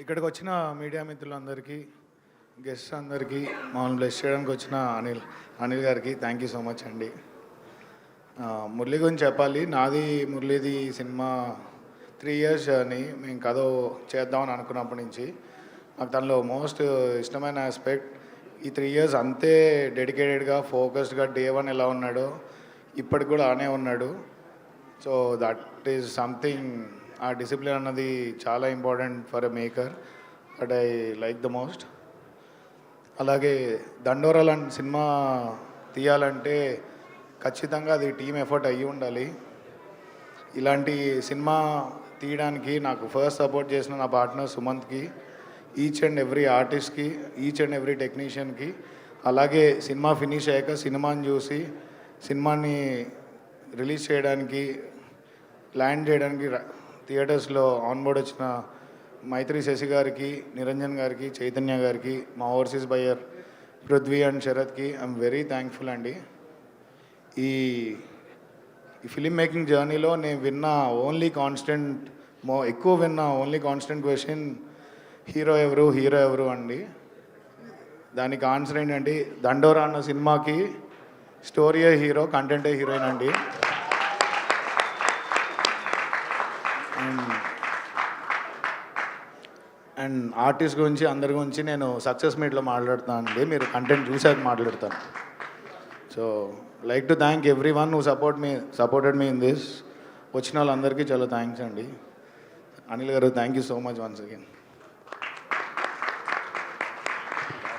ఇక్కడికి వచ్చిన మీడియా మిత్రులందరికీ, గెస్ట్స్ అందరికీ, మమ్మల్ని బ్లెస్ చేయడానికి వచ్చిన అనిల్ గారికి థ్యాంక్ యూ సో మచ్ అండి. మురళి గురించి చెప్పాలి. నాది మురళిది సినిమా 3 years జర్నీ. మేము కథ చేద్దామని అనుకున్నప్పటి నుంచి నాకు తనలో మోస్ట్ ఇష్టమైన ఆస్పెక్ట్ ఈ 3 years అంతే డెడికేటెడ్గా, ఫోకస్డ్గా డే 1 ఎలా ఉన్నాడో ఇప్పటికి కూడా ఆనే ఉన్నాడు. So that is something. ఆ డిసిప్లిన్ అన్నది చాలా important for a maker. But I like the most. అలాగే దండోరా లాంటి సినిమా తీయాలంటే ఖచ్చితంగా అది టీమ్ ఎఫర్ట్ అయ్యి ఉండాలి. ఇలాంటి సినిమా తీయడానికి నాకు ఫస్ట్ సపోర్ట్ చేసిన నా పార్ట్నర్ సుమంత్కి, ఈచ్ అండ్ ఎవ్రీ ఆర్టిస్ట్కి, ఈచ్ అండ్ ఎవ్రీ టెక్నీషియన్కి, అలాగే సినిమా ఫినిష్ అయ్యాక సినిమాని చూసి సినిమాని రిలీజ్ చేయడానికి, ల్యాండ్ చేయడానికి థియేటర్స్లో ఆన్బోర్డ్ వచ్చిన మైత్రి శశి గారికి, నిరంజన్ గారికి, చైతన్య గారికి, మా ఓవర్సీస్ బయ్యర్ పృథ్వీ అండ్ శరత్కి ఐఎమ్ వెరీ థ్యాంక్ఫుల్ అండి. ఈ ఫిలిం మేకింగ్ జర్నీలో నేను ఎక్కువ విన్న ఓన్లీ కాన్స్టెంట్ క్వశ్చన్ హీరో ఎవరు అండి. దానికి ఆన్సర్ ఏంటంటే దండోరా అన్న సినిమాకి స్టోరీయే హీరో, కంటెంటే హీరోయిన్ అండి. అండ్ ఆర్టిస్ట్ గురించి అందరి గురించి నేను సక్సెస్ మీట్లో మాట్లాడుతాను అండి. మీరు కంటెంట్ చూసాక మాట్లాడతాను. So like to thank every one who supported me in this. వచ్చిన వాళ్ళందరికీ చాలా థ్యాంక్స్ అండి. అనిల్ గారు, thank you so much once again.